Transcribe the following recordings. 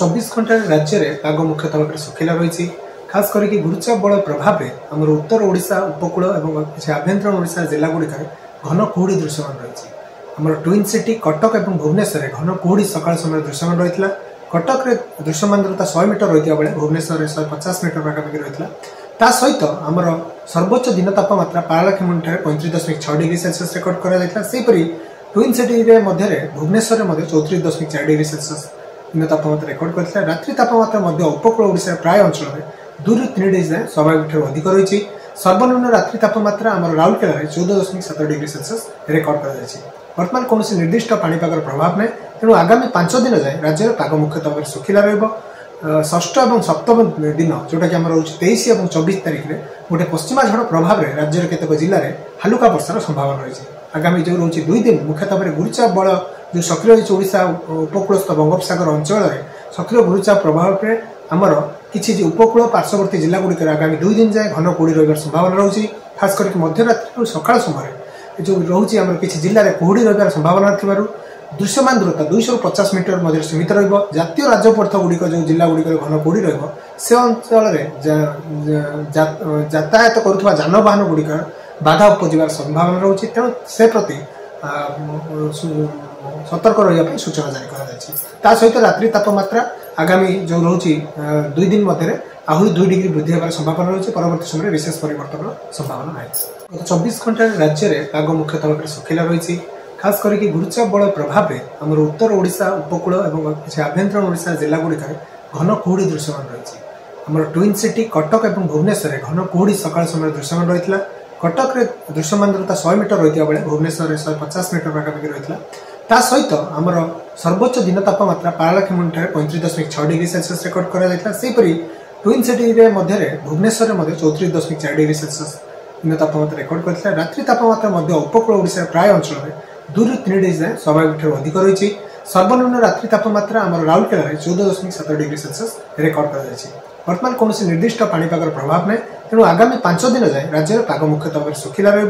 24 घंटा राज्य में पाग मुख्यतः भाव सुखिला रही। खास करके गुरुचाप बल प्रभाव में आम उत्तर ओडिशा उपकूल और किसी आभ्यंतरण ओडिशा जिला गुड़िक घन कुहुड़ी दृश्यमान रही। आम ट्विन सिटी कटक और भुवनेश्वर घन कुहुड़ी सकाल समय दृश्यमान रही। कटक रे दृश्यमानता 100 मीटर रही बेले भुवनेश्वर 150 मीटर पाखापाखि रही। ता सहित आमर सर्वोच्च दिन तापमात्रा पारलाखेमुंडी 35.6 डिग्री सेल्सियस रेकर्ड कर ट्विन सिटी मध्य भुवनेश्वर 34.4 डिग्री सेल्सियस दिन तापमात्रा रेकर्ड करथिला। रात्रि तापमात्रा उपकूल ओडिशा प्राय अंचल में 2 ରୁ 3 डिग्री जाए स्वाभाविक अधिक रही। सर्वनिम्न रात्रि तापमात्रा आम राउरकेला 14.7 डिग्री सेल्सियस रेकर्ड कर बर्तमान कौन निर्दिष्ट पाणीपाग प्रभाव नहीं। तेणु आगामी 5 दिन जाए राज्य में पाग मुख्यतः भाव सुखिला रही। षष्ठ और सप्तम दिन जोटा कि आम रोच 23 और 24 तारिख में गोटे पश्चिमा झड़ प्रभाव में राज्य केतक जिले में हालुका वर्षार संभावना रही। आगामी जो रोच 2 दिन मुख्यतः भाव गुरुचाप बल जो सक्रिय रही ओडिशा उपकूलस्थ बंगोपसागर अंचल में सक्रिय गुरुचाप प्रभाव में आमर किसी उपकूल पार्श्ववर्ती जिला गुड़िक आगामी 2 दिन जाए घन कुहुड़ी रही संभावना रही। खास करके मध्यरात्रि सकाल समय जो रोचे आम किसी जिले में कुहुड़ी रही संभावना थी। दृश्यमान दूरता 250 मीटर मध्य सीमित रही। जातीय राजपथ गुड़िक जो जिला गुड़िक घन कुहुड़ी रही अंचल यातायात करुवा जानवाहन गुड़िक बाधा उपजार संभावना रही। तेणु से प्रति सतर्क रही सूचना जारी कर सहित रात्रि तापमात्रा आगामी जो रोचे 2 दिन मध्य आहरी 2 डिग्री वृद्धि होकर संभावना रही। परवर्त समय विशेष परिवर्तन संभावना नहीं। गत 24 घंटा राज्य में पाग मुख्यतः भाव सुखिला रही। खास करके गुरुचाप बल प्रभाव में आम उत्तर ओडिशा उपकूल और किसी आभ्यंतरण ओडिशा जिला गुड़िक घन कुहुड़ी दृश्यमान रही। आम ट्विन सिटी कटक और भुवनेश्वर घन कुहुड़ी सकाल समय दृश्यमान रही। कटक रे दृश्यमानता 100 मीटर रही बेले भुवनेश्वर 150 मीटर पाखापाखि रही। ता सहित आमर सर्वोच्च दिन तापमात्रा पारलाखेमुंडी 35.6 डिग्री सेल्सियस रेकर्ड कर ट्विन सिटी मध्य भुवनेश्वर 34.4 डिग्री सेल्सियस दिन तापमात्रा रेकर्ड कर। रात्रि तापमात्रा उपकूल ओडिशा प्राय अंचल में 2 ରୁ 3 डिग्री जाए स्वाभाविक अधिक रही। सर्वनिम्न रात्रि तापमात्रा आम राउरकेला 14.7 डिग्री सेल्सियस रेकर्ड कर बर्तमान कौन निर्दिष्ट पाणीपाग प्रभाव नहीं। तेणु आगामी 5 दिन जाए राज्य में पाग मुख्यतः भाव सुखिला रही।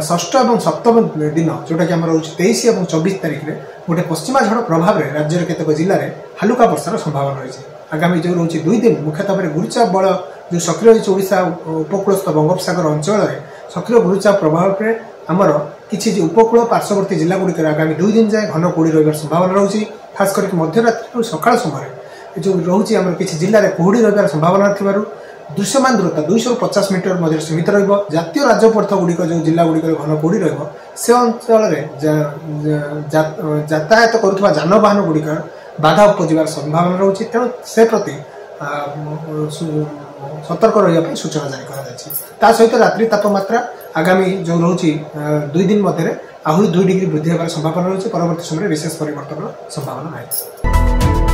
षष्ठ और सप्तम दिन जोटा कि आम रोच 23 और 24 तारिख में गोटे पश्चिमा झड़ प्रभाव में राज्य केतक जिले में हालुका वर्षार संभावना रही। आगामी जो रोच 2 दिन मुख्यतः भाव गुरुचाप बल जो सक्रिय रही ओडिशा उपकूलस्थ बंगोपसागर अंचल में सक्रिय गुरुचाप प्रभाव में आमर किसी उपकूल पार्श्ववर्ती जिला गुड़िक आगामी 2 दिन जाए घन कुहुड़ी रही संभावना रही। खास करके मध्यरात्रि सकाल समय जो रोचे आम किसी जिले में कुहुड़ी रही संभावना थी। दृश्यमान दूरता 250 मीटर मध्य सीमित रही। जातीय राजपथ गुड़िक जो जिला गुड़िक घन कुहुड़ी रही अंचल यातायात करुवा जानवाहन गुड़िक बाधा उपजार संभावना रही। तेणु से प्रति सतर्क रही सूचना जारी कर सहित रात्रि तापमात्रा आगामी जो रोचे 2 दिन मध्य आहरी 2 डिग्री वृद्धि होकर संभावना रही। परवर्त समय विशेष परिवर्तन संभावना नहीं।